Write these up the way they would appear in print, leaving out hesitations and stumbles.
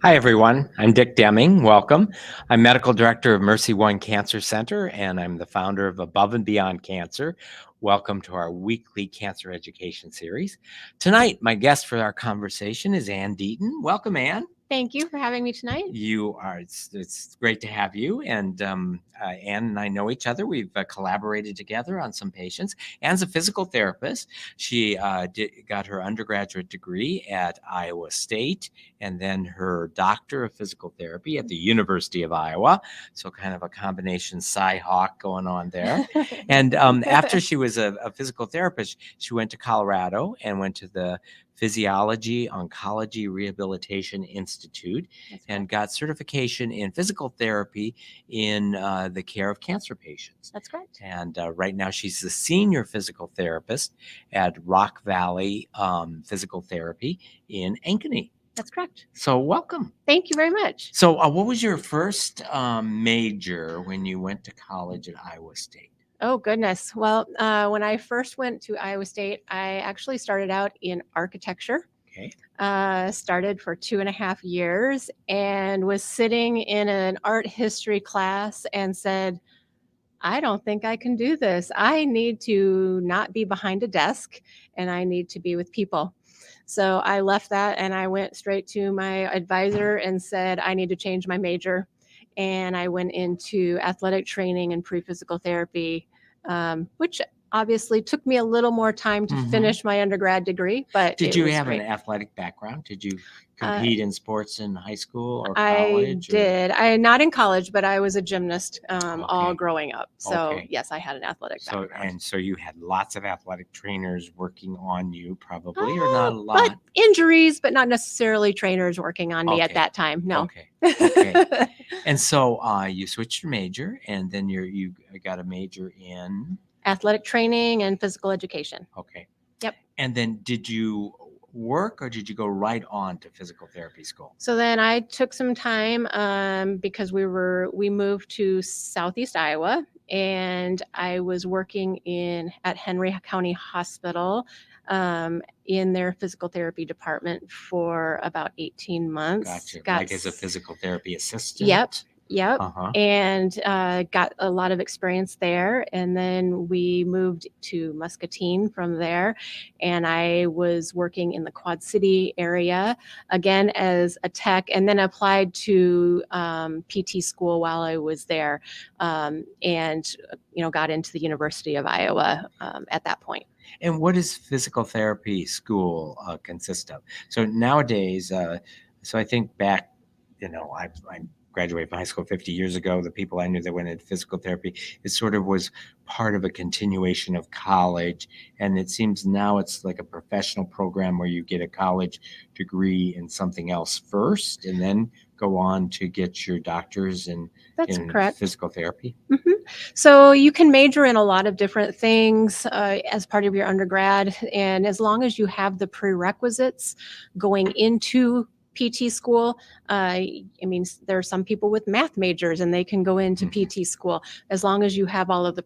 Hi, everyone. I'm Dick Deming. Welcome. I'm Medical Director of Mercy One Cancer Center, and I'm the founder of Above and Beyond Cancer. Welcome to our weekly cancer education series. Tonight, my guest for our conversation is Ann Deaton. Welcome, Ann. Thank you for having me tonight. It's great to have you. And Ann and I know each other. We've collaborated together on some patients. Ann's a physical therapist. She got her undergraduate degree at Iowa State and then her doctor of physical therapy at the University of Iowa. So kind of a combination Cy-Hawk going on there. And after she was a physical therapist, she went to Colorado and went to the Physiology Oncology Rehabilitation Institute and got certification in physical therapy in the care of cancer patients. That's correct. And right now she's the senior physical therapist at Rock Valley Physical Therapy in Ankeny. That's correct. So welcome. Thank you very much. So what was your first major when you went to college at Iowa State? Oh, goodness. Well, when I first went to Iowa State, I actually started out in architecture. Okay. Started for 2.5 years and was sitting in an art history class and said, I don't think I can do this. I need to not be behind a desk and I need to be with people. So I left that and I went straight to my advisor and said, I need to change my major. And I went into athletic training and pre-physical therapy, which obviously took me a little more time to finish my undergrad degree. But did you have an athletic background? Did you compete in sports in high school or college? I did. Not in college, but I was a gymnast all growing up. So yes, I had an athletic background. And so you had lots of athletic trainers working on you, probably, or not a lot? But injuries, but not necessarily trainers working on me at that time. No. Okay. And so you switched your major, and then you got a major in athletic training and physical education. Okay. Yep. And then did you work or did you go right on to physical therapy school? So then I took some time because we moved to Southeast Iowa, and I was working at Henry County Hospital in their physical therapy department for about 18 months. Gotcha. Like as a physical therapy assistant? Yep. And got a lot of experience there. And then we moved to Muscatine from there. And I was working in the Quad City area, again, as a tech, and then applied to PT school while I was there, and got into the University of Iowa at that point. And what does physical therapy school consist of? So nowadays, so I think back, I graduated from high school 50 years ago. The people I knew that went into physical therapy, it sort of was part of a continuation of college. And it seems now it's like a professional program where you get a college degree in something else first and then go on to get your doctors in physical therapy. So you can major in a lot of different things as part of your undergrad. And as long as you have the prerequisites going into PT school, there are some people with math majors and they can go into PT school as long as you have all of the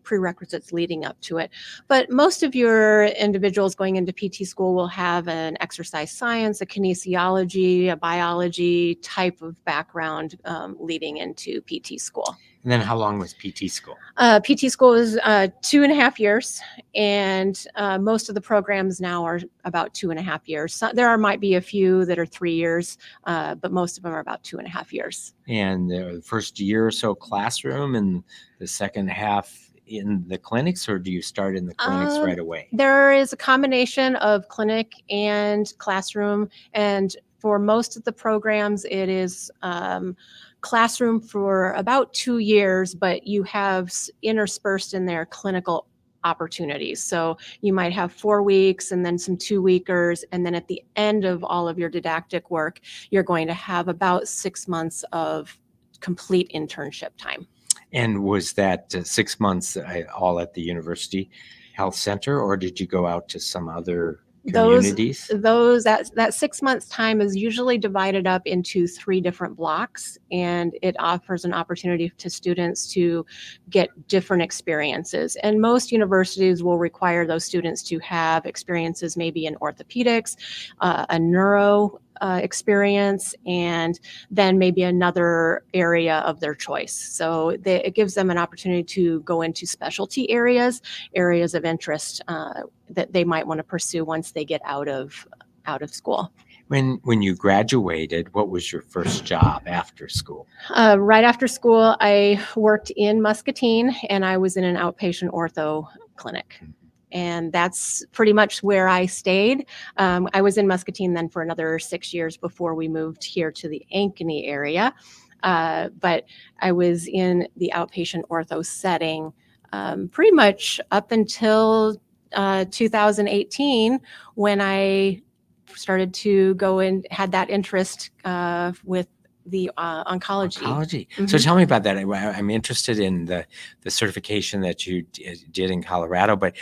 prerequisites leading up to it. But most of your individuals going into PT school will have an exercise science, a kinesiology, a biology type of background leading into PT school. And then how long was PT school? PT school is 2.5 years, and most of the programs now are about 2.5 years. So there might be a few that are 3 years, but most of them are about 2.5 years. And the first year or so classroom and the second half in the clinics, or do you start in the clinics right away? There is a combination of clinic and classroom, and for most of the programs, it is classroom for about 2 years, but you have interspersed in there clinical opportunities. So you might have 4 weeks and then some 2-weekers. And then at the end of all of your didactic work, you're going to have about 6 months of complete internship time. And was that 6 months all at the University Health Center, or did you go out to some other communities? That 6 months time is usually divided up into 3 different blocks, and it offers an opportunity to students to get different experiences. And most universities will require those students to have experiences maybe in orthopedics, a neuro experience, and then maybe another area of their choice. So it gives them an opportunity to go into specialty areas of interest that they might want to pursue once they get out of school. When you graduated, what was your first job after school? Right after school, I worked in Muscatine, and I was in an outpatient ortho clinic. And that's pretty much where I stayed. I was in Muscatine then for another 6 years before we moved here to the Ankeny area. But I was in the outpatient ortho setting pretty much up until 2018, when I started to go and had that interest with the oncology. Oncology. So tell me about that. I'm interested in the certification that you did in Colorado, but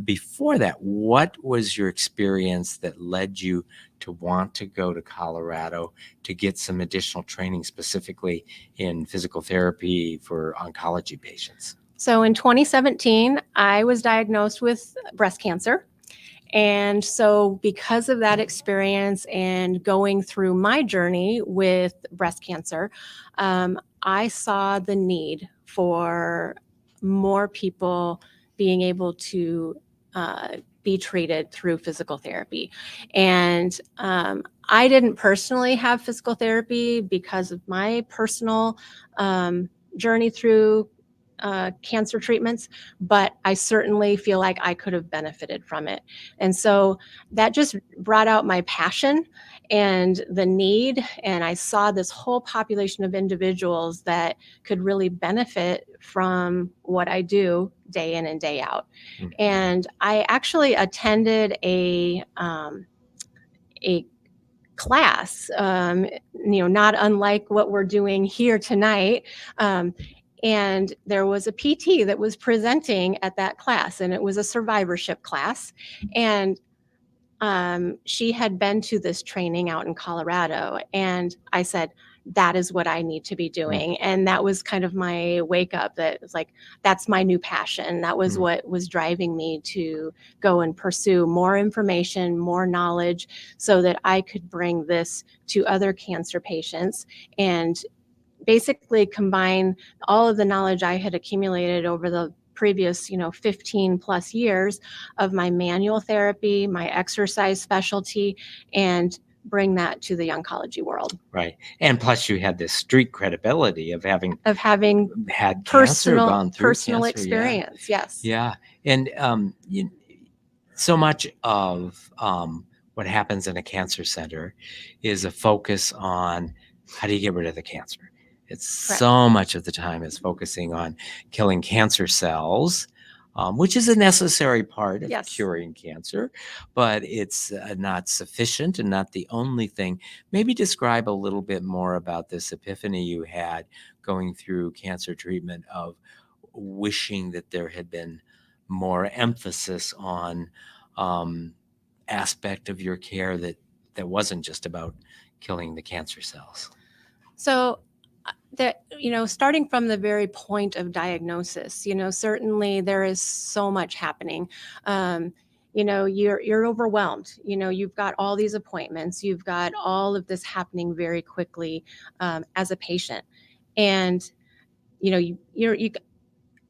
before that, what was your experience that led you to want to go to Colorado to get some additional training, specifically in physical therapy for oncology patients? So in 2017, I was diagnosed with breast cancer. And so because of that experience and going through my journey with breast cancer, I saw the need for more people being able to be treated through physical therapy. And I didn't personally have physical therapy because of my personal journey through cancer treatments, but I certainly feel like I could have benefited from it. And so that just brought out my passion and the need. And I saw this whole population of individuals that could really benefit from what I do day in and day out. And I actually attended a class, not unlike what we're doing here tonight. And there was a PT that was presenting at that class, and it was a survivorship class. And she had been to this training out in Colorado. And I said, that is what I need to be doing. And that was kind of my wake up, that was like, that's my new passion. That was what was driving me to go and pursue more information, more knowledge, so that I could bring this to other cancer patients and basically combine all of the knowledge I had accumulated over the previous 15 plus years of my manual therapy, my exercise specialty, and bring that to the oncology world. Right. And plus you had this street credibility of having had personal, cancer, gone through personal cancer. experience. Yes. Yeah. And so much of what happens in a cancer center is a focus on how do you get rid of the cancer. It's Correct. So much of the time is focusing on killing cancer cells, which is a necessary part of curing cancer, but it's not sufficient and not the only thing. Maybe describe a little bit more about this epiphany you had going through cancer treatment of wishing that there had been more emphasis on aspect of your care that wasn't just about killing the cancer cells. So starting from the very point of diagnosis, certainly there is so much happening. You're overwhelmed. You've got all these appointments. You've got all of this happening very quickly as a patient. And,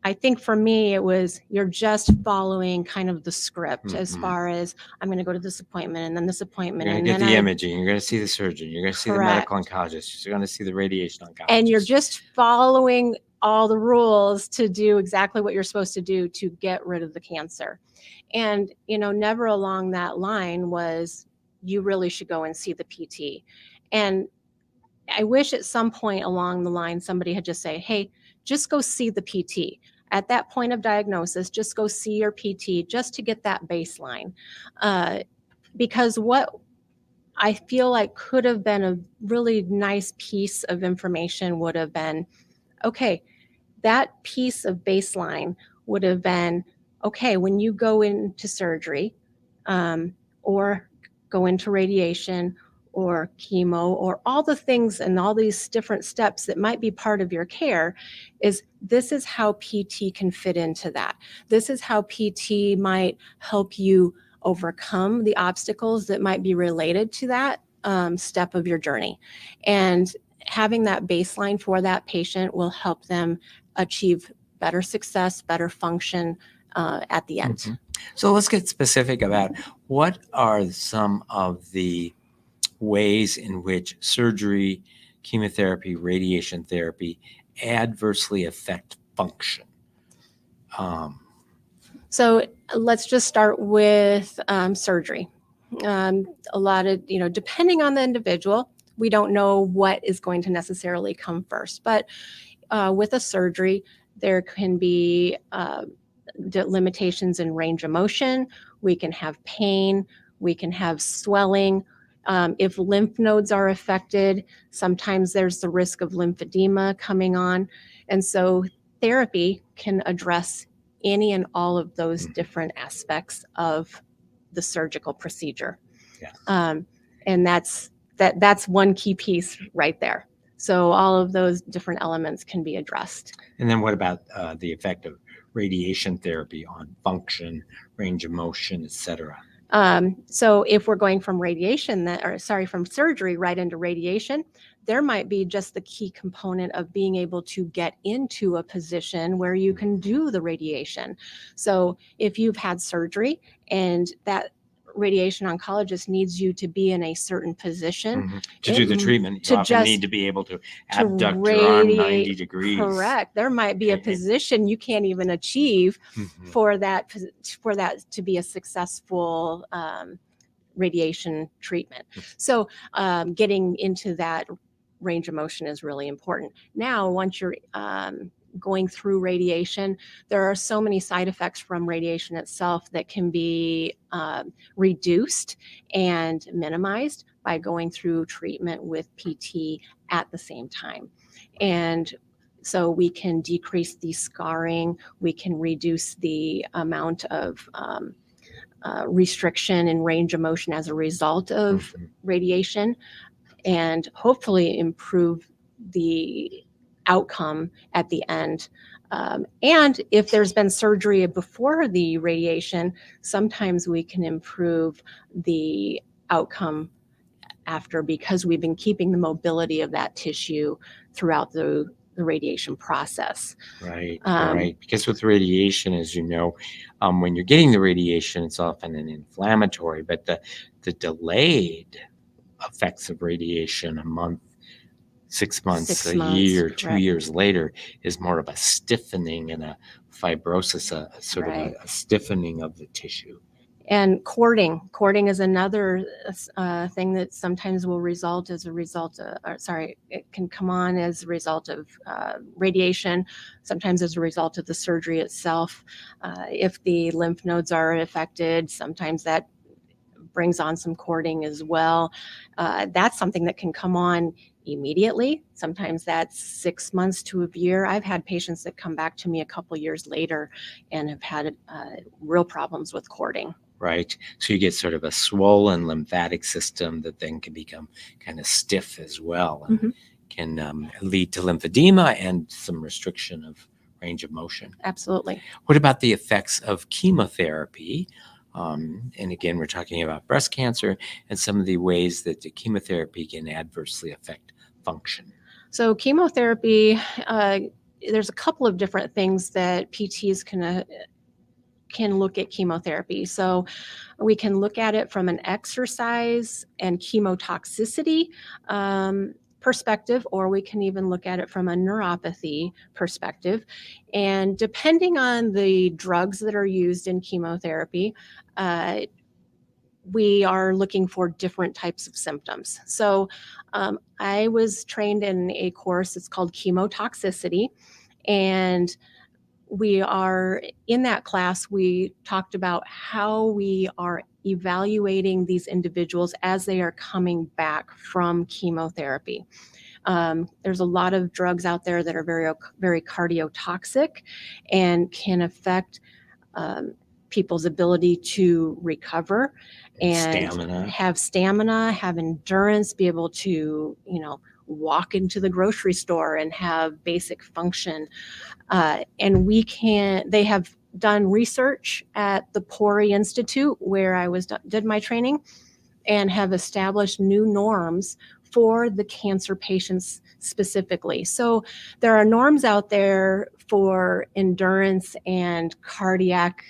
I think for me, it was, you're just following kind of the script as far as, I'm going to go to this appointment and then this appointment. You're going to get the imaging. You're going to see the surgeon. You're going to see the medical oncologist. You're going to see the radiation oncologist. And you're just following all the rules to do exactly what you're supposed to do to get rid of the cancer. And, never along that line was, you really should go and see the PT. And I wish at some point along the line, somebody had just say, hey, just go see the PT. At that point of diagnosis, just go see your PT just to get that baseline. Because what I feel like could have been a really nice piece of information would have been, okay, that piece of baseline would have been, okay, when you go into surgery or go into radiation or chemo or all the things and all these different steps that might be part of your care, this is how PT can fit into that. This is how PT might help you overcome the obstacles that might be related to that step of your journey. And having that baseline for that patient will help them achieve better success, better function at the end. Mm-hmm. So let's get specific about what are some of the ways in which surgery, chemotherapy, radiation therapy adversely affect function. So let's just start with surgery. A lot of, depending on the individual, we don't know what is going to necessarily come first. But with a surgery, there can be limitations in range of motion. We can have pain. We can have swelling. If lymph nodes are affected, sometimes there's the risk of lymphedema coming on. And so therapy can address any and all of those different aspects of the surgical procedure. Yeah. And that's one key piece right there. So all of those different elements can be addressed. And then what about the effect of radiation therapy on function, range of motion, et cetera? So if we're going from from surgery right into radiation, there might be just the key component of being able to get into a position where you can do the radiation. So if you've had surgery and that radiation oncologist needs you to be in a certain position to do the treatment, you often need to be able to abduct your arm 90 degrees. Correct. There might be a position you can't even achieve for that to be a successful radiation treatment. So getting into that range of motion is really important. Now, once you're going through radiation, there are so many side effects from radiation itself that can be reduced and minimized by going through treatment with PT at the same time. And so we can decrease the scarring, we can reduce the amount of restriction in range of motion as a result of radiation, and hopefully improve the outcome at the end. And if there's been surgery before the radiation, sometimes we can improve the outcome after, because we've been keeping the mobility of that tissue throughout the radiation process. Right, right. Because with radiation, as you know, when you're getting the radiation, it's often an inflammatory, but the delayed effects of radiation, a month, 6 months, a year, 2 years later, is more of a stiffening and a fibrosis, a sort of a stiffening of the tissue. And cording is another thing that sometimes will result as a result of, it can come on as a result of radiation, sometimes as a result of the surgery itself. If the lymph nodes are affected, sometimes that brings on some cording as well. That's something that can come on immediately. Sometimes that's 6 months to a year. I've had patients that come back to me a couple years later and have had real problems with cording. Right. So you get sort of a swollen lymphatic system that then can become kind of stiff as well, and can lead to lymphedema and some restriction of range of motion. Absolutely. What about the effects of chemotherapy? And again, we're talking about breast cancer and some of the ways that the chemotherapy can adversely affect function. So chemotherapy, there's a couple of different things that PTs can look at chemotherapy. So we can look at it from an exercise and chemotoxicity perspective, or we can even look at it from a neuropathy perspective. And depending on the drugs that are used in chemotherapy, we are looking for different types of symptoms. So I was trained in a course, it's called chemotoxicity, and we are in that class, we talked about how we are evaluating these individuals as they are coming back from chemotherapy. There's a lot of drugs out there that are very, very cardiotoxic and can affect people's ability to recover and have stamina, have endurance, be able to, walk into the grocery store and have basic function. And they have done research at the Pori Institute where I did my training. and have established new norms for the cancer patients specifically. So there are norms out there for endurance and cardiac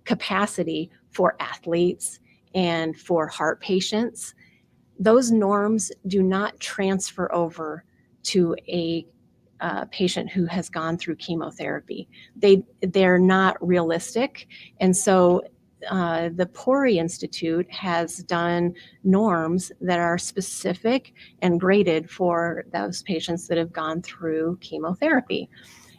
capacity for athletes and for heart patients. Those norms do not transfer over to a patient who has gone through chemotherapy. They're not realistic. And so the Pori Institute has done norms that are specific and graded for those patients that have gone through chemotherapy.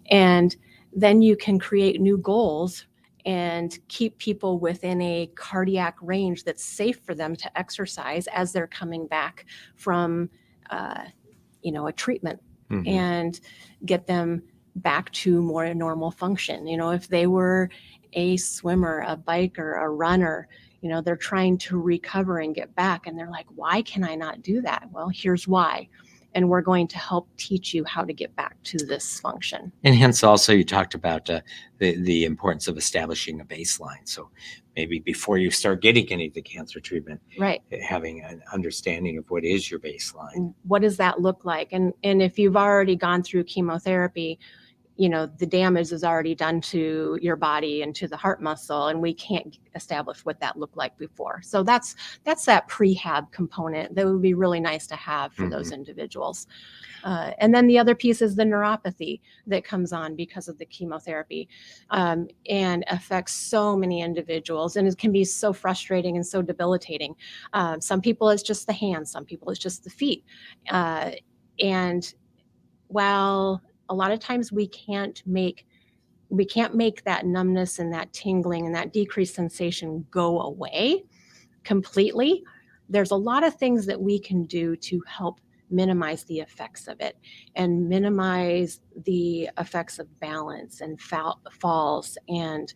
And then you can create new goals and keep people within a cardiac range that's safe for them to exercise as they're coming back from, a treatment, and get them back to more normal function. If they were a swimmer, a biker, a runner, they're trying to recover and get back, and they're like, why can I not do that? Well, here's why. And we're going to help teach you how to get back to this function. And hence also you talked about the importance of establishing a baseline. So maybe before you start getting any of the cancer treatment, right, having an understanding of what is your baseline. What does that look like? And if you've already gone through chemotherapy, the damage is already done to your body and to the heart muscle, and we can't establish what that looked like before. So that's that prehab component that would be really nice to have for those individuals. And then the other piece is the neuropathy that comes on because of the chemotherapy, and affects so many individuals, and it can be so frustrating and so debilitating. Some people it's just the hands, some people it's just the feet. And while a lot of times we can't make that numbness and that tingling and that decreased sensation go away completely, there's a lot of things that we can do to help minimize the effects of it and minimize the effects of balance and falls. And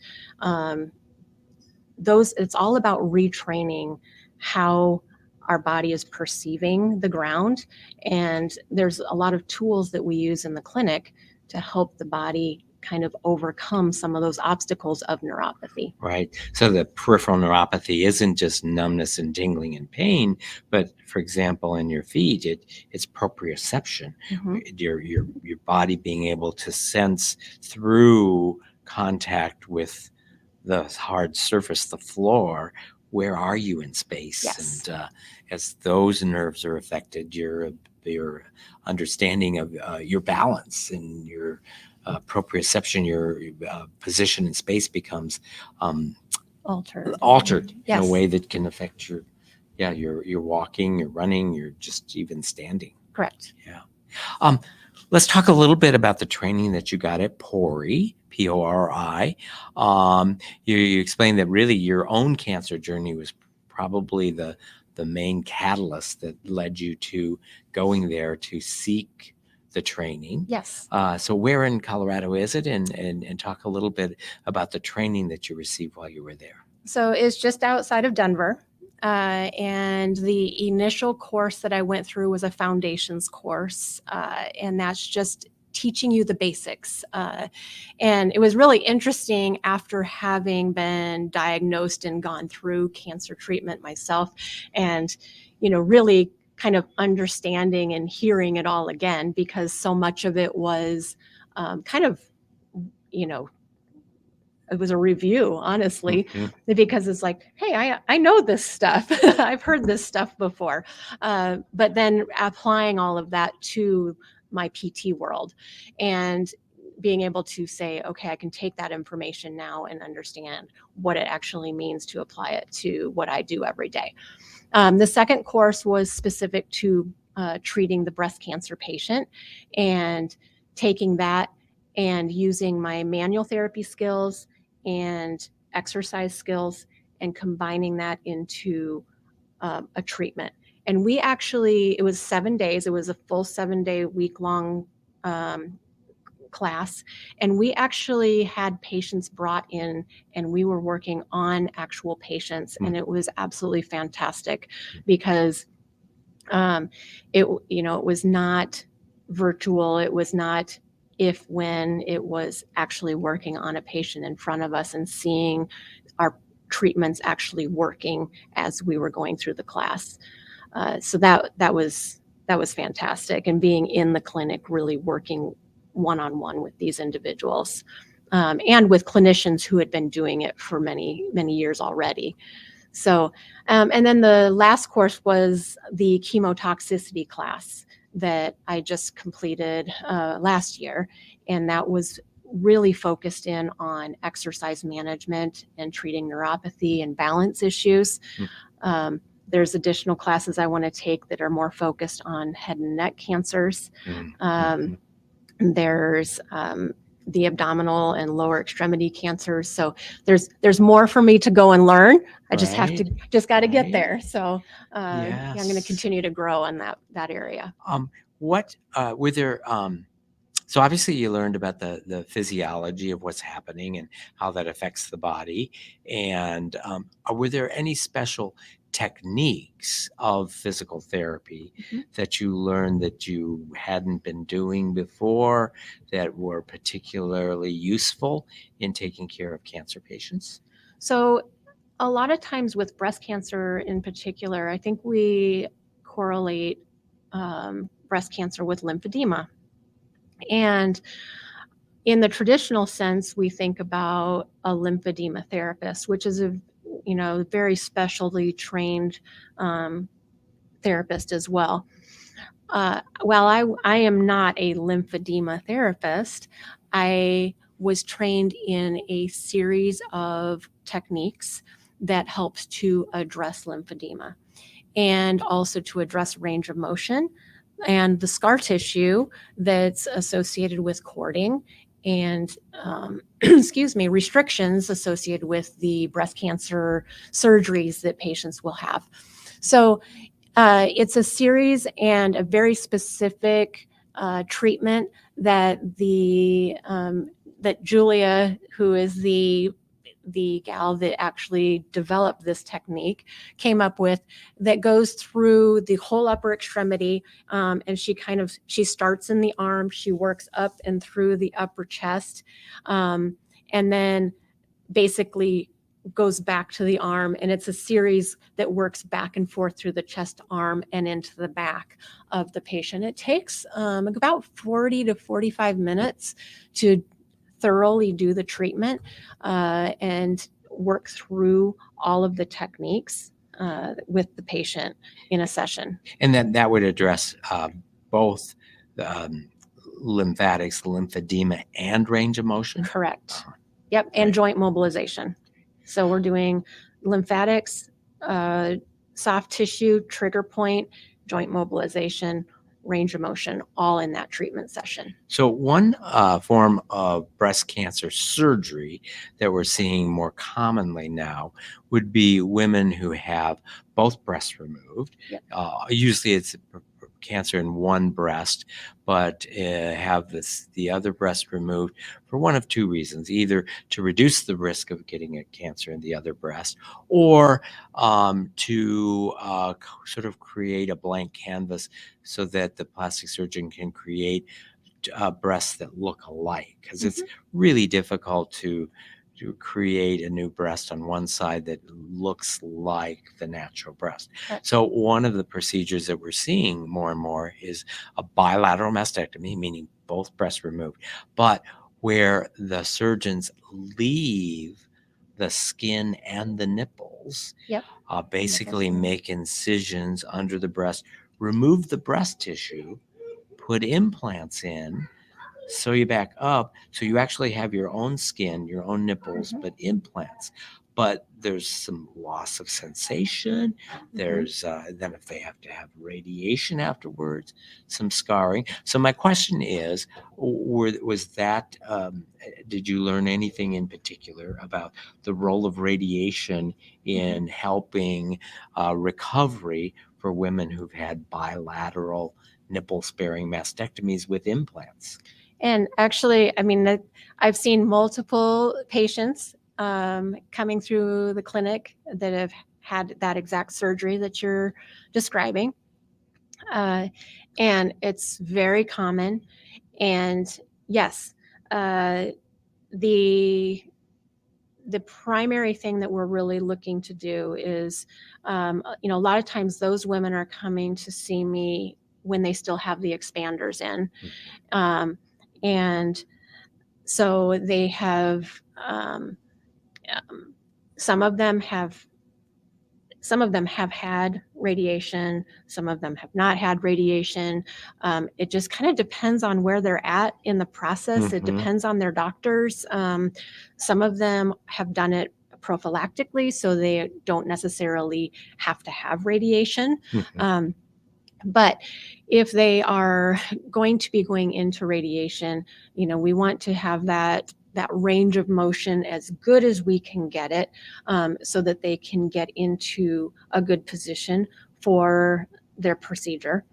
it's all about retraining how our body is perceiving the ground. And there's a lot of tools that we use in the clinic to help the body kind of overcome some of those obstacles of neuropathy. Right. So the peripheral neuropathy isn't just numbness and tingling and pain, but for example, in your feet, it's proprioception. Your body being able to sense through contact with the hard surface, the floor, where are you in space? Yes. And as those nerves are affected, your understanding of your balance and your proprioception, your position in space becomes altered Yes. in a way that can affect your walking, your running, your just even standing. Correct. Yeah. Let's talk a little bit about the training that you got at Pori, P-O-R-I. You explained that really your own cancer journey was probably the main catalyst that led you to going there to seek the training. Yes. So where in Colorado is it? And talk a little bit about the training that you received while you were there. So it's just outside of Denver. And the initial course that I went through was a foundations course. And that's just teaching you the basics. And it was really interesting after having been diagnosed and gone through cancer treatment myself, and, really kind of understanding and hearing it all again, because so much of it was it was a review, honestly, because it's like, hey, I know this stuff. I've heard this stuff before. But then applying all of that to my PT world and being able to say, okay, I can take that information now and understand what it actually means to apply it to what I do every day. The second course was specific to treating the breast cancer patient, and taking that and using my manual therapy skills and exercise skills and combining that into a treatment. And it was 7 days. It was a full 7-day week-long class. And we actually had patients brought in, and we were working on actual patients. And it was absolutely fantastic, because it was not virtual. It was not when it was actually working on a patient in front of us and seeing our treatments actually working as we were going through the class. So that was fantastic, and being in the clinic, really working one-on-one with these individuals, and with clinicians who had been doing it for many years already. So, and then the last course was the chemotoxicity class that I just completed last year, and that was really focused in on exercise management and treating neuropathy and balance issues. There's additional classes I want to take that are more focused on head and neck cancers. There's the abdominal and lower extremity cancers. So there's more for me to go and learn. I just have to got to get there. So yeah, I'm going to continue to grow in that area. What were there? So obviously you learned about the physiology of what's happening and how that affects the body. And were there any special techniques of physical therapy that you learned that you hadn't been doing before that were particularly useful in taking care of cancer patients? So a lot of times with breast cancer in particular, I think we correlate breast cancer with lymphedema. And in the traditional sense, we think about a lymphedema therapist, which is a very specially trained therapist as well. While I am not a lymphedema therapist, I was trained in a series of techniques that helps to address lymphedema and also to address range of motion and the scar tissue that's associated with cording and restrictions associated with the breast cancer surgeries that patients will have. So it's a series and a very specific treatment that that Julia, who is the gal that actually developed this technique, came up with, that goes through the whole upper extremity, and she starts in the arm, she works up and through the upper chest, and then basically goes back to the arm, and it's a series that works back and forth through the chest, arm, and into the back of the patient. It takes about 40 to 45 minutes to thoroughly do the treatment and work through all of the techniques with the patient in a session. And then that would address both the lymphatics, lymphedema, and range of motion? Correct. Yep, and joint mobilization. So we're doing lymphatics, soft tissue, trigger point, joint mobilization, range of motion, all in that treatment session. So one form of breast cancer surgery that we're seeing more commonly now would be women who have both breasts removed. Yep. Usually it's cancer in one breast, but have the other breast removed for one of two reasons: either to reduce the risk of getting a cancer in the other breast, or to sort of create a blank canvas so that the plastic surgeon can create breasts that look alike, because it's really difficult to create a new breast on one side that looks like the natural breast. Right. So one of the procedures that we're seeing more and more is a bilateral mastectomy, meaning both breasts removed, but where the surgeons leave the skin and the nipples, basically make incisions under the breast, remove the breast tissue, put implants in, sew you back up, so you actually have your own skin, your own nipples, but implants. But there's some loss of sensation. There's then if they have to have radiation afterwards, some scarring. So my question is, was that did you learn anything in particular about the role of radiation in helping recovery for women who've had bilateral nipple-sparing mastectomies with implants? And actually, I mean, I've seen multiple patients coming through the clinic that have had that exact surgery that you're describing. And it's very common. And yes, the the primary thing that we're really looking to do is, a lot of times those women are coming to see me when they still have the expanders in. And so they have, some of them have had radiation, some of them have not had radiation. It just kind of depends on where they're at in the process. It depends on their doctors. Some of them have done it prophylactically, so they don't necessarily have to have radiation. But if they are going to be going into radiation, we want to have that range of motion as good as we can get it, so that they can get into a good position for their procedure.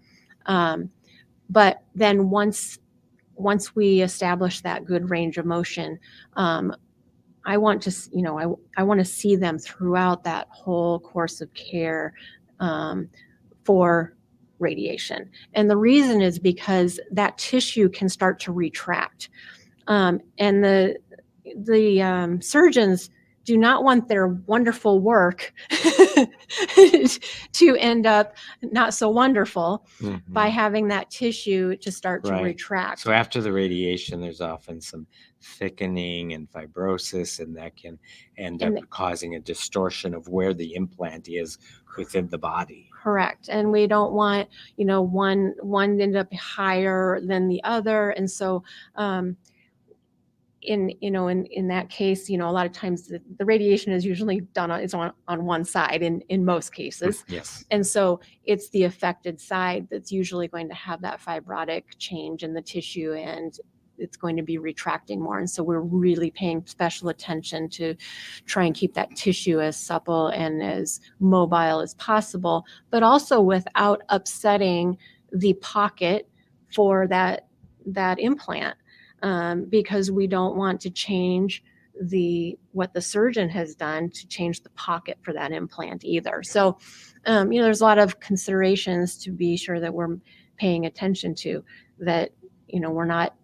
But then once we establish that good range of motion, I want to, I want to see them throughout that whole course of care for radiation. And the reason is because that tissue can start to retract. And the surgeons do not want their wonderful work to end up not so wonderful by having that tissue to start to retract. So after the radiation, there's often some thickening and fibrosis, and that can end up causing a distortion of where the implant is within the body. Correct. And we don't want, one end up higher than the other. And so in that case, a lot of times the radiation is usually done on one side in most cases. Yes. And so it's the affected side that's usually going to have that fibrotic change in the tissue, and it's going to be retracting more. And so we're really paying special attention to try and keep that tissue as supple and as mobile as possible, but also without upsetting the pocket for that implant. Because we don't want to change what the surgeon has done to change the pocket for that implant either. So, there's a lot of considerations to be sure that we're paying attention to, that, we're not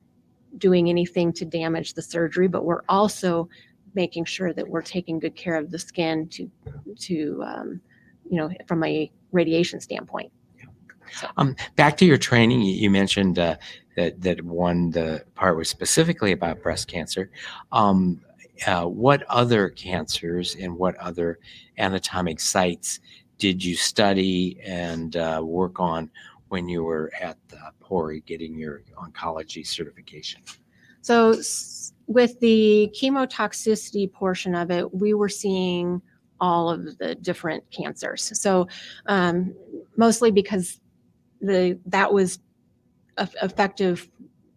doing anything to damage the surgery, but we're also making sure that we're taking good care of the skin to from a radiation standpoint. So. Back to your training, you mentioned that the part was specifically about breast cancer. What other cancers and what other anatomic sites did you study and work on when you were at PORI getting your oncology certification? So with the chemotoxicity portion of it, we were seeing all of the different cancers. So mostly because that was effective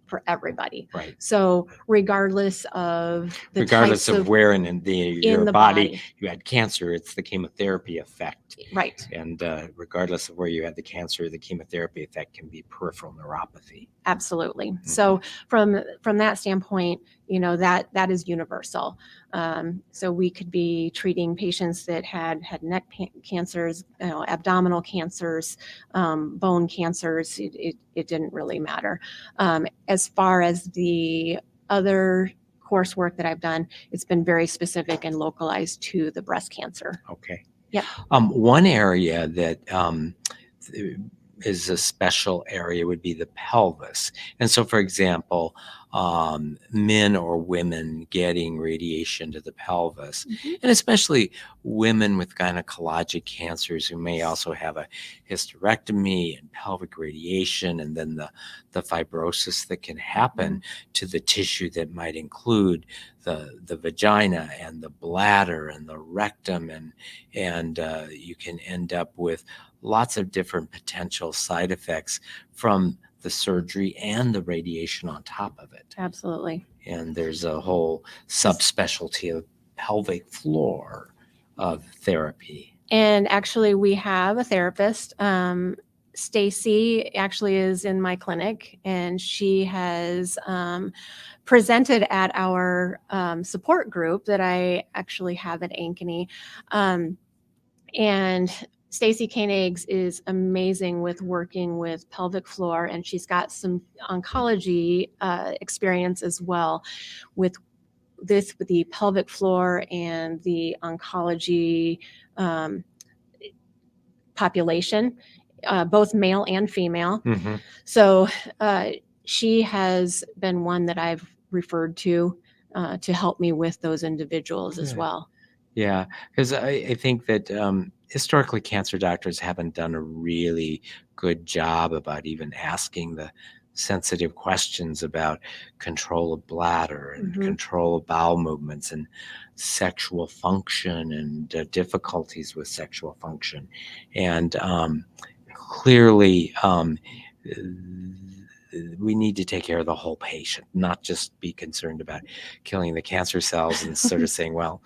for everybody. Right. So regardless of where in your body you had cancer, it's the chemotherapy effect. Right. And regardless of where you had the cancer, the chemotherapy effect can be peripheral neuropathy. Absolutely. So from that standpoint, that is universal. So we could be treating patients that had neck cancers, abdominal cancers, bone cancers. It didn't really matter. As far as the other coursework that I've done, it's been very specific and localized to the breast cancer. Okay. Yeah. One area that is a special area would be the pelvis. And so, for example, men or women getting radiation to the pelvis, and especially women with gynecologic cancers who may also have a hysterectomy and pelvic radiation, and then the fibrosis that can happen to the tissue that might include the vagina and the bladder and the rectum, and you can end up with lots of different potential side effects from the surgery and the radiation on top of it. Absolutely. And there's a whole subspecialty of pelvic floor of therapy. And actually, we have a therapist. Stacy actually is in my clinic, and she has presented at our support group that I actually have at Ankeny. And Stacy Koenigs is amazing with working with pelvic floor, and she's got some oncology experience as well with this with the pelvic floor and the oncology population, both male and female. Mm-hmm. So she has been one that I've referred to help me with those individuals as Good. well. Yeah, because I think that historically cancer doctors haven't done a really good job about even asking the sensitive questions about control of bladder and control of bowel movements and sexual function and difficulties with sexual function. And clearly, we need to take care of the whole patient, not just be concerned about killing the cancer cells and sort of saying, well,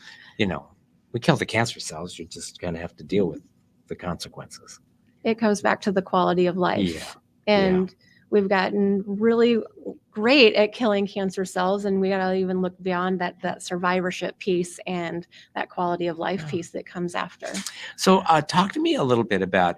we kill the cancer cells, you're just going to have to deal with the consequences. It comes back to the quality of life. Yeah. And we've gotten really great at killing cancer cells, and we got to even look beyond that survivorship piece and that quality of life piece that comes after. So talk to me a little bit about,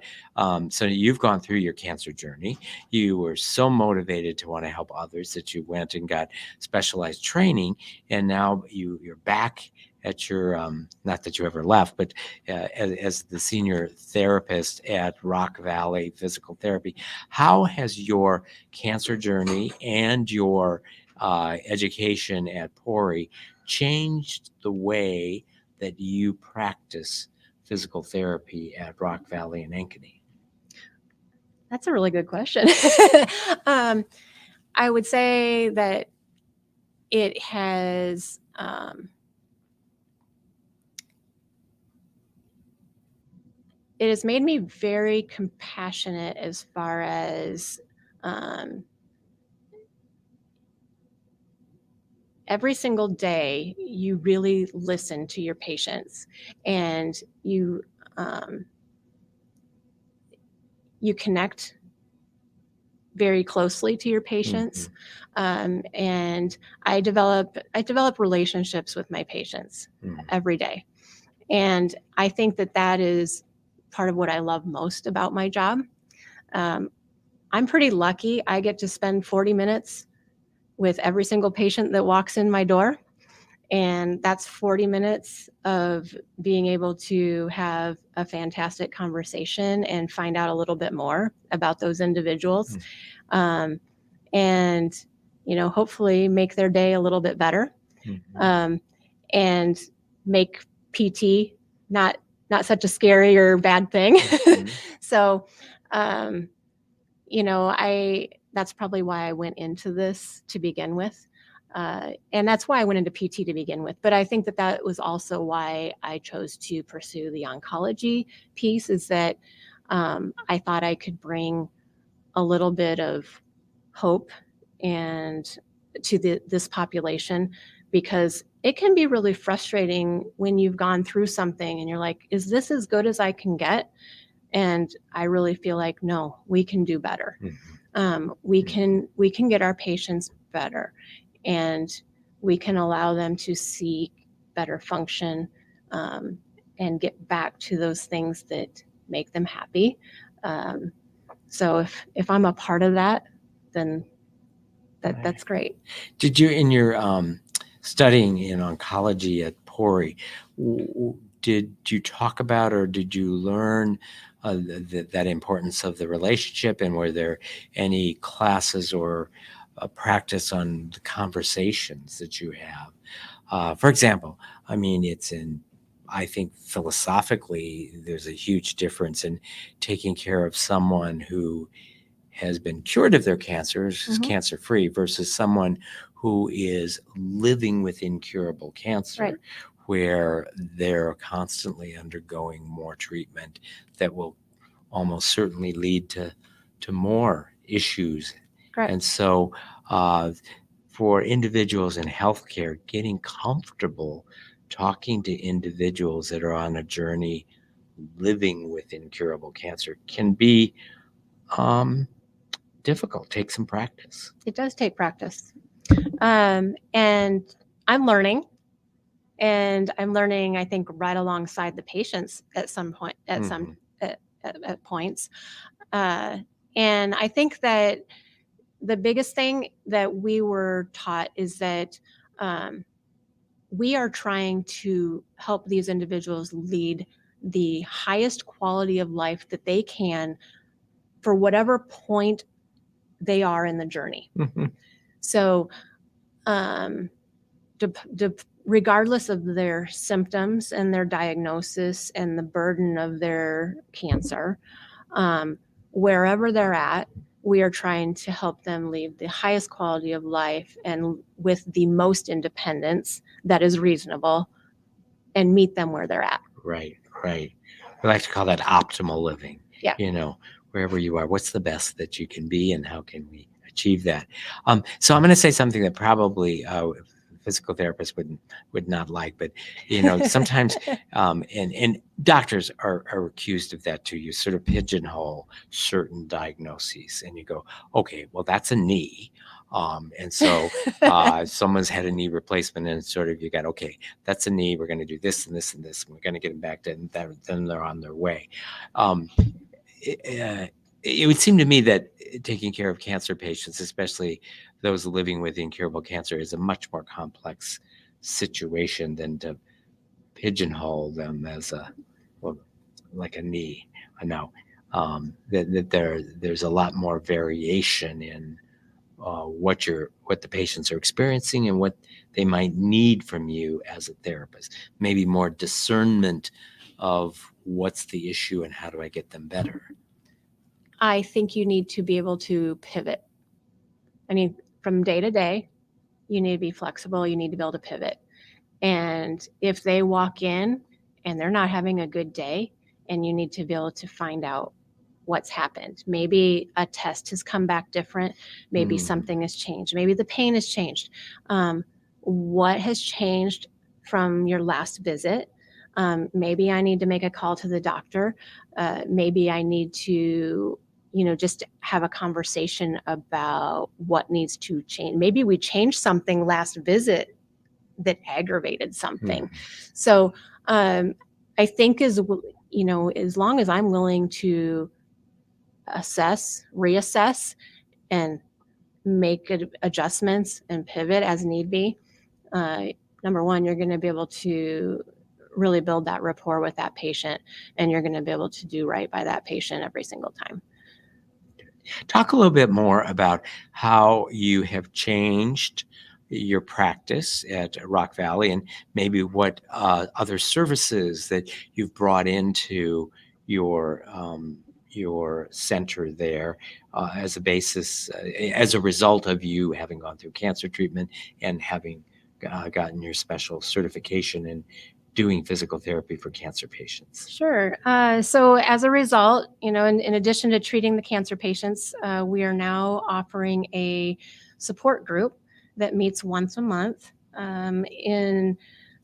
so you've gone through your cancer journey. You were so motivated to want to help others that you went and got specialized training, and now you're back at your, not that you ever left, but as the senior therapist at Rock Valley Physical Therapy. How has your cancer journey and your education at Pori changed the way that you practice physical therapy at Rock Valley and Ankeny? That's a really good question. I would say that it has made me very compassionate as far as every single day you really listen to your patients, and you connect very closely to your patients. And I develop relationships with my patients every day. And I think that is part of what I love most about my job. I'm pretty lucky. I get to spend 40 minutes with every single patient that walks in my door. And that's 40 minutes of being able to have a fantastic conversation and find out a little bit more about those individuals. And, hopefully make their day a little bit better. And make PT not such a scary or bad thing. So, that's probably why I went into this to begin with. And that's why I went into PT to begin with. But I think that was also why I chose to pursue the oncology piece, is that I thought I could bring a little bit of hope and to this population, because it can be really frustrating when you've gone through something and you're like, is this as good as I can get? And I really feel like, no, we can do better. We can get our patients better, and we can allow them to see better function and get back to those things that make them happy. So if I'm a part of that, then that's great. Did you, in your studying in oncology at Pori, did you talk about, or did you learn that importance of the relationship? And were there any classes or practice on the conversations that you have? For example, I think philosophically, there's a huge difference in taking care of someone who has been cured of their cancers, cancer-free, versus someone who is living with incurable cancer, where they're constantly undergoing more treatment that will almost certainly lead to more issues. And so for individuals in healthcare, getting comfortable talking to individuals that are on a journey living with incurable cancer can be difficult. Take some practice. It does take practice. And I'm learning. And I'm learning, I think, right alongside the patients at some point, at points. And I think that the biggest thing that we were taught is that we are trying to help these individuals lead the highest quality of life that they can for whatever point they are in the journey. So, regardless of their symptoms and their diagnosis and the burden of their cancer, wherever they're at, we are trying to help them lead the highest quality of life and with the most independence that is reasonable and meet them where they're at. Right. We like to call that optimal living. Yeah. Wherever you are, what's the best that you can be and how can we achieve that? So I'm going to say something that probably physical therapists would not like, but sometimes and doctors are accused of that too. You sort of pigeonhole certain diagnoses and you go, okay, well, that's a knee. And so someone's had a knee replacement and sort of you got, okay, that's a knee. We're going to do this and this and this. And we're going to get them back to, and then they're on their way. It would seem to me that taking care of cancer patients, especially those living with incurable cancer, is a much more complex situation than to pigeonhole them as like a knee. I know that there's a lot more variation in what the patients are experiencing and what they might need from you as a therapist. Maybe more discernment of what's the issue and how do I get them better. I think you need to be able to pivot. I mean, from day to day, you need to be flexible. You need to be able to pivot. And if they walk in and they're not having a good day, and you need to be able to find out what's happened. Maybe a test has come back different. Maybe something has changed. Maybe the pain has changed. What has changed from your last visit? Maybe I need to make a call to the doctor. Maybe I need to, just have a conversation about what needs to change. Maybe we changed something last visit that aggravated something. So I think as long as I'm willing to assess, reassess, and make adjustments and pivot as need be, number one, you're going to be able to really build that rapport with that patient, and you're going to be able to do right by that patient every single time. Talk a little bit more about how you have changed your practice at Rock Valley and maybe what other services that you've brought into your center there as a basis, as a result of you having gone through cancer treatment and having gotten your special certification in doing physical therapy for cancer patients. Sure. So as a result, in addition to treating the cancer patients, we are now offering a support group that meets once a month. In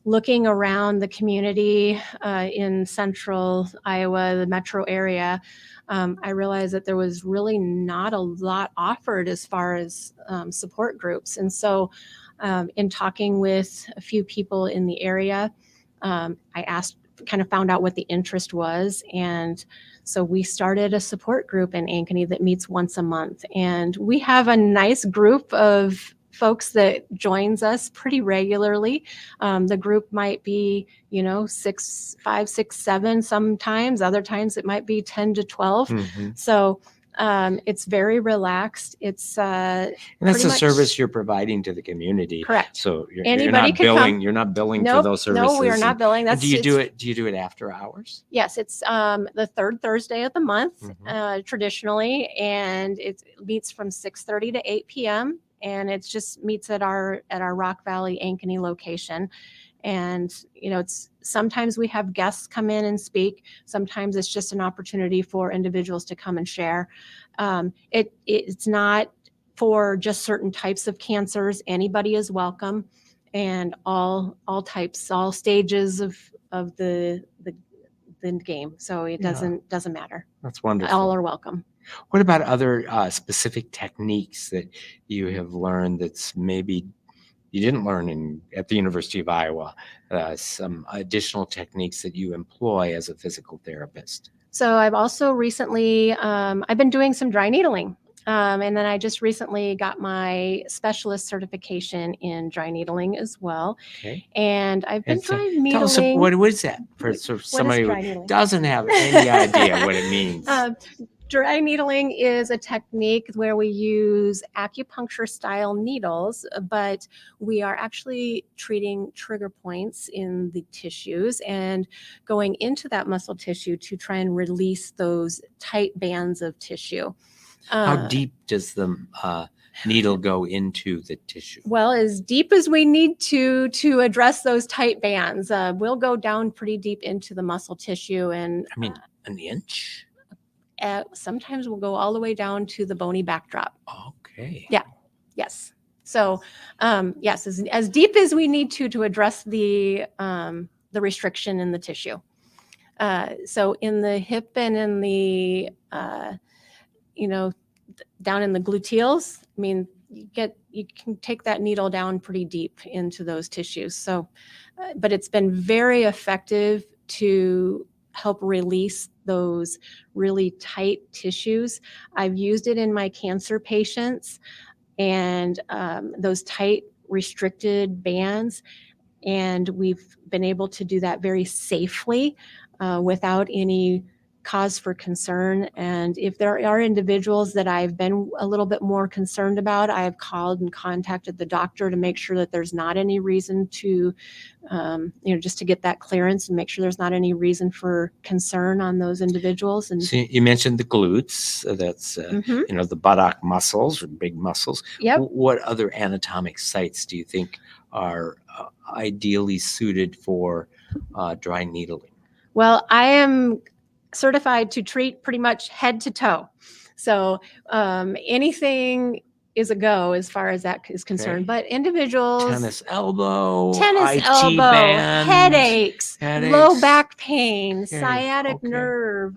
looking around the community in central Iowa, the metro area, I realized that there was really not a lot offered as far as support groups. And so in talking with a few people in the area, I found out what the interest was. And so we started a support group in Ankeny that meets once a month. And we have a nice group of folks that joins us pretty regularly. The group might be, 5, 6, 7 sometimes. Other times it might be 10 to 12. So it's very relaxed. It's and that's a service you're providing to the community. Correct. So you're not billing Nope, for those services. No, we are not billing. Do you do it after hours? Yes, it's the third Thursday of the month, traditionally, and it meets from 6:30 to 8 p.m. and it just meets at our Rock Valley Ankeny location. And, it's sometimes we have guests come in and speak. Sometimes it's just an opportunity for individuals to come and share. It's not for just certain types of cancers. Anybody is welcome, and all types, all stages of the game. So it doesn't matter. That's wonderful. All are welcome. What about other specific techniques that you have learned that's maybe you didn't learn at the University of Iowa, some additional techniques that you employ as a physical therapist? So I've also recently, I've been doing some dry needling. And then I just recently got my specialist certification in dry needling as well. Okay. And I've been And dry tell us needling. what is that for What sort of is somebody who dry needling? doesn't have any idea what it means. Dry needling is a technique where we use acupuncture style needles, but we are actually treating trigger points in the tissues and going into that muscle tissue to try and release those tight bands of tissue. How deep does the needle go into the tissue? Well, as deep as we need to address those tight bands. We'll go down pretty deep into the muscle tissue, and I mean, an inch? sometimes we'll go all the way down to the bony backdrop. Okay. Yeah. Yes. So, yes, as deep as we need to address the restriction in the tissue. So in the hip and in the, down in the gluteals, I mean, you can take that needle down pretty deep into those tissues. So, but it's been very effective to help release those really tight tissues. I've used it in my cancer patients, and those tight restricted bands, and we've been able to do that very safely without any cause for concern. And if there are individuals that I've been a little bit more concerned about, I have called and contacted the doctor to make sure that there's not any reason to, just to get that clearance and make sure there's not any reason for concern on those individuals. And so you mentioned the glutes. That's the buttock muscles or big muscles. Yep. What other anatomic sites do you think are ideally suited for dry needling? Well, I am certified to treat pretty much head to toe. So anything is a go as far as that is concerned. Okay. But individuals, tennis elbow, band, headaches, low back pain, Okay. sciatic Okay. nerve,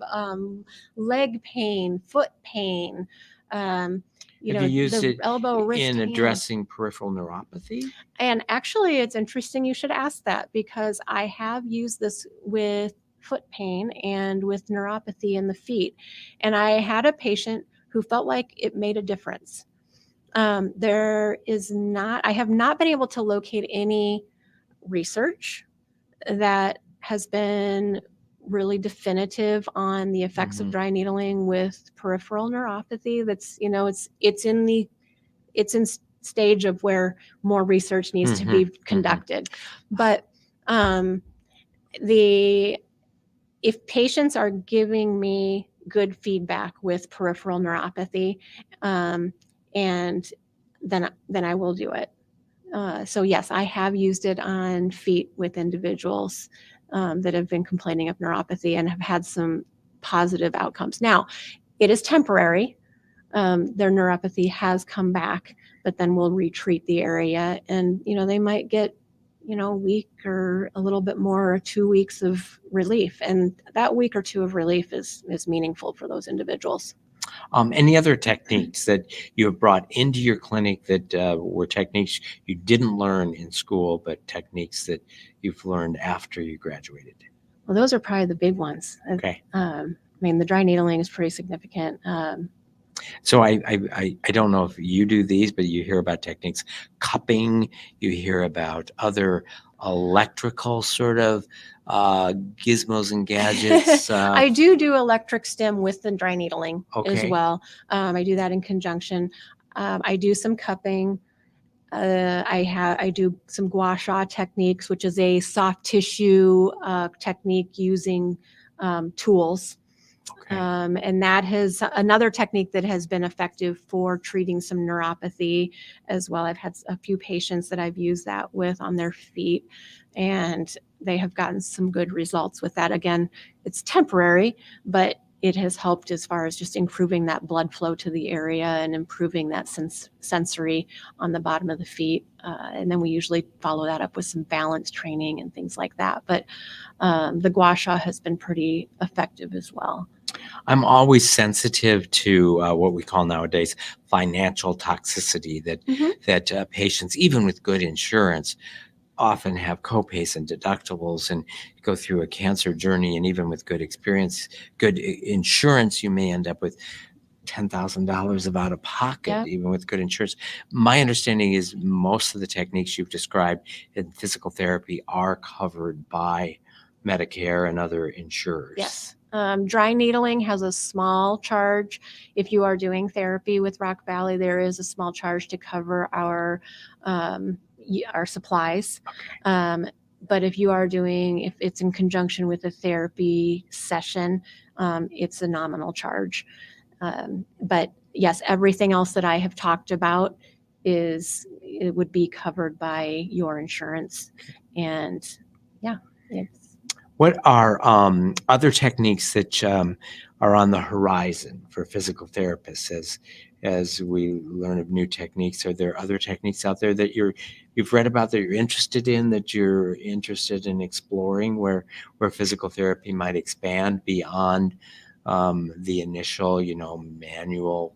leg pain, foot pain. Have you used it elbow, wrist, in hand. addressing peripheral neuropathy? And actually, it's interesting you should ask that, because I have used this with foot pain and with neuropathy in the feet. And I had a patient who felt like it made a difference. I have not been able to locate any research that has been really definitive on the effects of dry needling with peripheral neuropathy. That's, it's in stage of where more research needs to be conducted. But if patients are giving me good feedback with peripheral neuropathy, and then I will do it. So yes, I have used it on feet with individuals that have been complaining of neuropathy and have had some positive outcomes. Now, it is temporary. Their neuropathy has come back, but then we'll retreat the area, and they might get a week or a little bit more, or 2 weeks of relief, and that week or two of relief is meaningful for those individuals. Any other techniques that you have brought into your clinic that were techniques you didn't learn in school, but techniques that you've learned after you graduated? Well, those are probably the big ones. Okay. I mean, the dry needling is pretty significant. So I don't know if you do these, but you hear about techniques, cupping, you hear about other electrical sort of gizmos and gadgets. I do electric stim with the dry needling as Okay. well. I do that in conjunction. I do some cupping. I do some gua sha techniques, which is a soft tissue technique using tools. Okay. And that has another technique that has been effective for treating some neuropathy as well. I've had a few patients that I've used that with on their feet, and they have gotten some good results with that. Again, it's temporary, but it has helped as far as just improving that blood flow to the area and improving that sensory on the bottom of the feet. And then we usually follow that up with some balance training and things like that. But the gua sha has been pretty effective as well. I'm always sensitive to what we call nowadays financial toxicity, that patients, even with good insurance, often have copays and deductibles and go through a cancer journey. And even with good experience, good insurance, you may end up with $10,000 of out of pocket, Yep. even with good insurance. My understanding is most of the techniques you've described in physical therapy are covered by Medicare and other insurers. Yes. Dry needling has a small charge. If you are doing therapy with Rock Valley, there is a small charge to cover our supplies. Okay. But if it's in conjunction with a therapy session, it's a nominal charge. But yes, everything else that I have talked about it would be covered by your insurance. And yeah, What are other techniques that are on the horizon for physical therapists as we learn of new techniques? Are there other techniques out there that you've read about that you're interested in, that you're interested in exploring, where physical therapy might expand beyond the initial, manual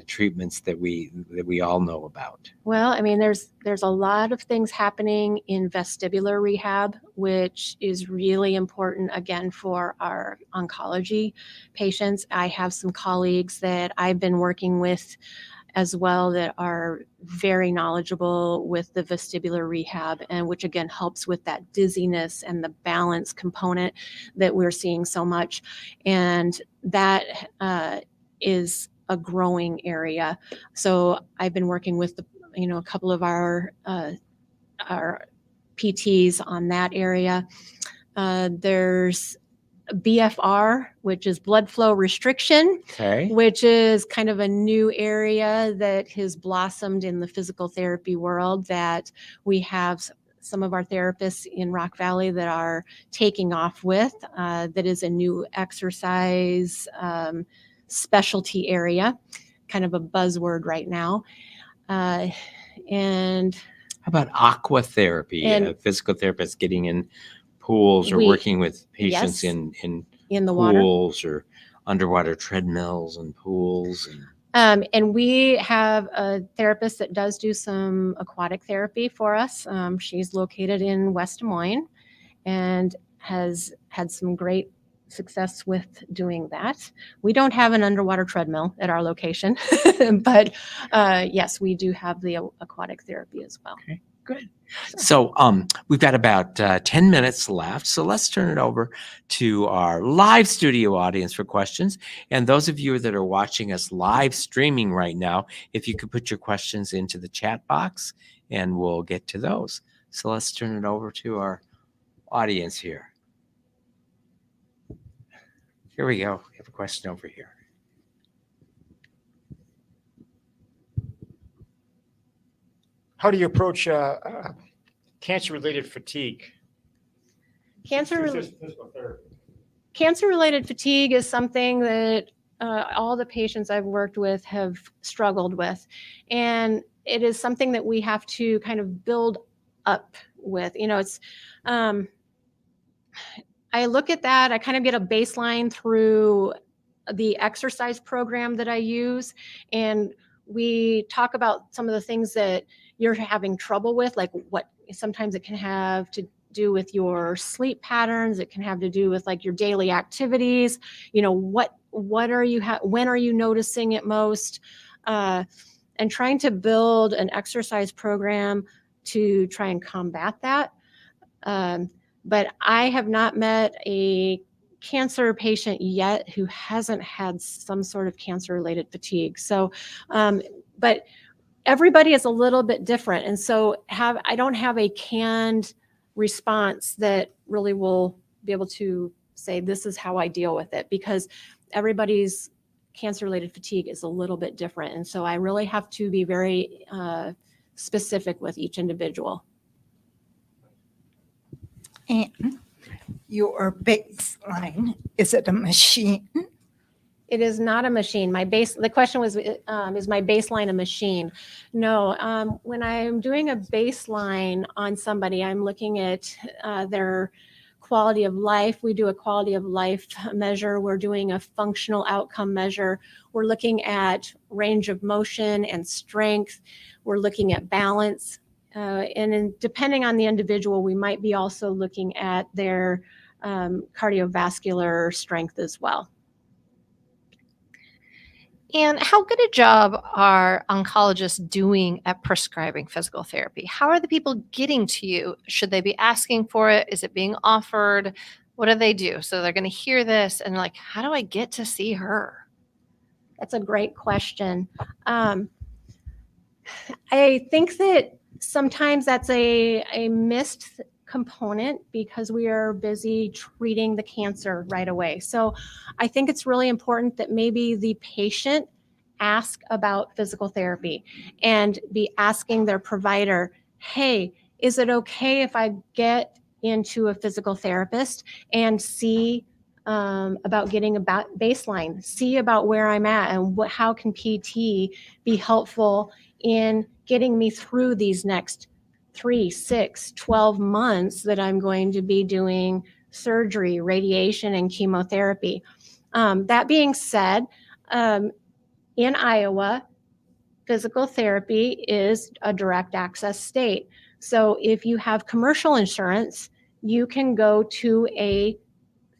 treatments that we all know about? well, I mean, there's a lot of things happening in vestibular rehab, which is really important, again, for our oncology patients. I have some colleagues that I've been working with as well that are very knowledgeable with the vestibular rehab, and which again helps with that dizziness and the balance component that we're seeing so much. And that is a growing area. So I've been working with a couple of our PTs on that area. There's BFR, which is blood flow restriction, Okay. which is kind of a new area that has blossomed in the physical therapy world, that we have some of our therapists in Rock Valley that are taking off with. That is a new exercise specialty area, kind of a buzzword right now. And How about aqua therapy? And- Physical therapists getting in pools or working with patients yes, in in the water. pools or underwater treadmills and pools. And we have a therapist that does do some aquatic therapy for us. She's located in West Des Moines and has had some great success with doing that. We don't have an underwater treadmill at our location, but yes, we do have the aquatic therapy as well. Okay, good. So we've got about 10 minutes left. So let's turn it over to our live studio audience for questions. And those of you that are watching us live streaming right now, if you could put your questions into the chat box and we'll get to those. So let's turn it over to our audience here. Here we go. We have a question over here. How do you approach cancer-related fatigue? Cancer-related Physical therapy. Cancer-related fatigue is something that all the patients I've worked with have struggled with. And it is something that we have to kind of build up with. It's, I look at that, I kind of get a baseline through the exercise program that I use. And we talk about some of the things that you're having trouble with, like what sometimes it can have to do with your sleep patterns. It can have to do with like your daily activities. What are you, when are you noticing it most? And trying to build an exercise program to try and combat that. But I have not met a cancer patient yet who hasn't had some sort of cancer-related fatigue. So, but everybody is a little bit different. And so I don't have a canned response that really will be able to say, this is how I deal with it, because everybody's cancer-related fatigue is a little bit different. And so I really have to be very specific with each individual. And your baseline, is it a machine? It is not a machine. The question was, is my baseline a machine? No, when I'm doing a baseline on somebody, I'm looking at their quality of life. We do a quality of life measure. We're doing a functional outcome measure. We're looking at range of motion and strength. We're looking at balance. Depending on the individual, we might be also looking at their cardiovascular strength as well. And how good a job are oncologists doing at prescribing physical therapy? How are the people getting to you? Should they be asking for it? Is it being offered? What do they do? So they're going to hear this and like, how do I get to see her? That's a great question. I think that sometimes that's a missed component because we are busy treating the cancer right away. So I think it's really important that maybe the patient ask about physical therapy and be asking their provider, hey, is it okay if I get into a physical therapist and see about getting about baseline, see about where I'm at and how can PT be helpful in getting me through these next 3, 6, 12 months that I'm going to be doing surgery, radiation, and chemotherapy. That being said, in Iowa, physical therapy is a direct access state. So if you have commercial insurance, you can go to a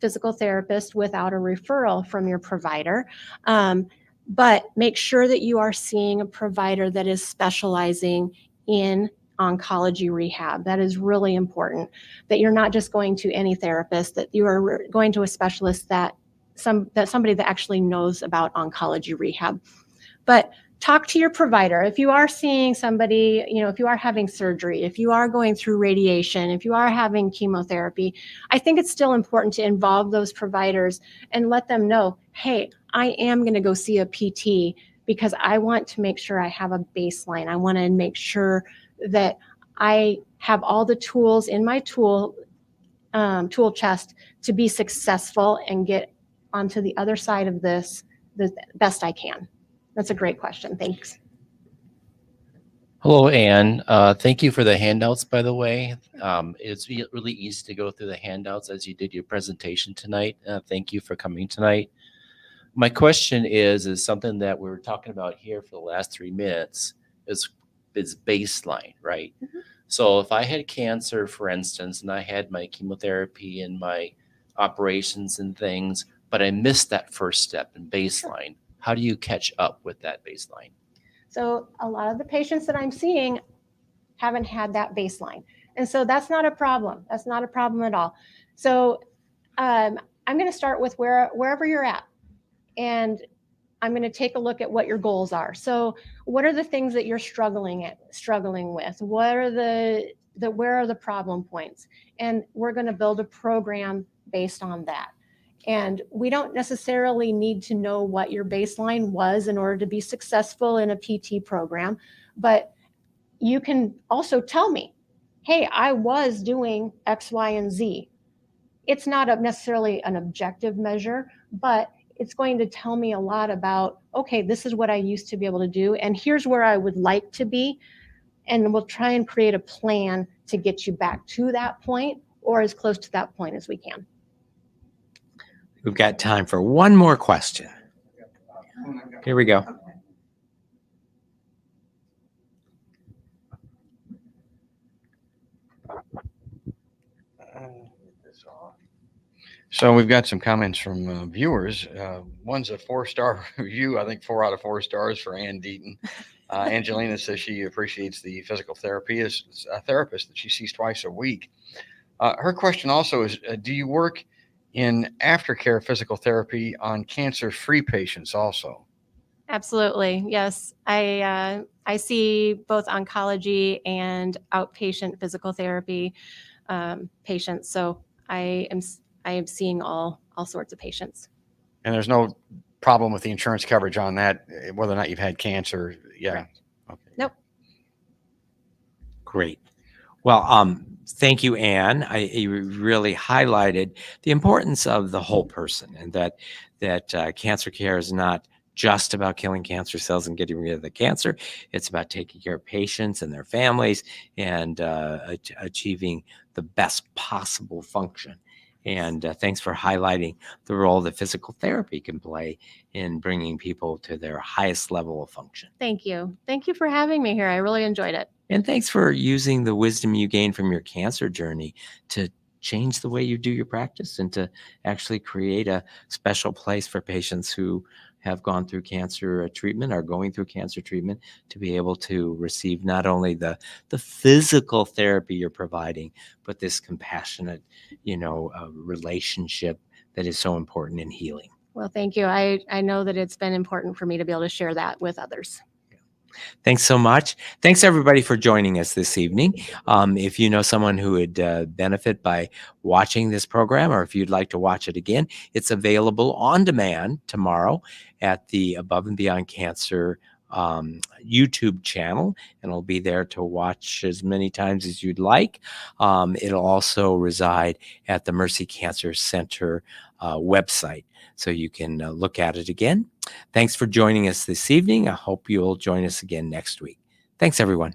physical therapist without a referral from your provider. But make sure that you are seeing a provider that is specializing in oncology rehab. That is really important, that you're not just going to any therapist, that you are going to a specialist that somebody that actually knows about oncology rehab. But talk to your provider. If you are seeing somebody, if you are having surgery, if you are going through radiation, if you are having chemotherapy, I think it's still important to involve those providers and let them know, hey, I am going to go see a PT because I want to make sure I have a baseline. I want to make sure that I have all the tools in my tool chest to be successful and get onto the other side of this the best I can. That's a great question. Thanks. Hello, Anne. Thank you for the handouts, by the way. It's really easy to go through the handouts as you did your presentation tonight. Thank you for coming tonight. My question is something that we were talking about here for the last 3 minutes is baseline, right? Mm-hmm. So if I had cancer, for instance, and I had my chemotherapy and my operations and things, but I missed that first step in baseline, how do you catch up with that baseline? So a lot of the patients that I'm seeing haven't had that baseline. And so that's not a problem. That's not a problem at all. So I'm going to start with wherever you're at. And I'm going to take a look at what your goals are. So what are the things that you're struggling with? What are where are the problem points? And we're going to build a program based on that. And we don't necessarily need to know what your baseline was in order to be successful in a PT program, but you can also tell me, hey, I was doing X, Y, and Z. It's not necessarily an objective measure, but it's going to tell me a lot about, okay, this is what I used to be able to do, and here's where I would like to be, and we'll try and create a plan to get you back to that point or as close to that point as we can. We've got time for one more question. Here we go. So we've got some comments from viewers. One's a 4-star review. I think 4 out of 4 stars for Ann Deaton. Angelina says she appreciates the physical therapy as a therapist that she sees twice a week. Her question also is, do you work in aftercare physical therapy on cancer-free patients also? Absolutely. Yes. I see both oncology and outpatient physical therapy patients. So I am seeing all sorts of patients. And there's no problem with the insurance coverage on that, whether or not you've had cancer. Yeah. Correct. Okay. Nope. Great. Well, thank you, Anne. You really highlighted the importance of the whole person, and that cancer care is not just about killing cancer cells and getting rid of the cancer. It's about taking care of patients and their families and achieving the best possible function. And thanks for highlighting the role that physical therapy can play in bringing people to their highest level of function. Thank you. Thank you for having me here. I really enjoyed it. And thanks for using the wisdom you gained from your cancer journey to change the way you do your practice and to actually create a special place for patients who have gone through cancer treatment, are going through cancer treatment, to be able to receive not only the physical therapy you're providing, but this compassionate, relationship that is so important in healing. Well, thank you. I know that it's been important for me to be able to share that with others. Thanks so much. Thanks everybody for joining us this evening. If you know someone who would benefit by watching this program, or if you'd like to watch it again, it's available on demand tomorrow at the Above and Beyond Cancer YouTube channel, and it'll be there to watch as many times as you'd like. It'll also reside at the Mercy Cancer Center website, so you can look at it again. Thanks for joining us this evening. I hope you'll join us again next week. Thanks, everyone.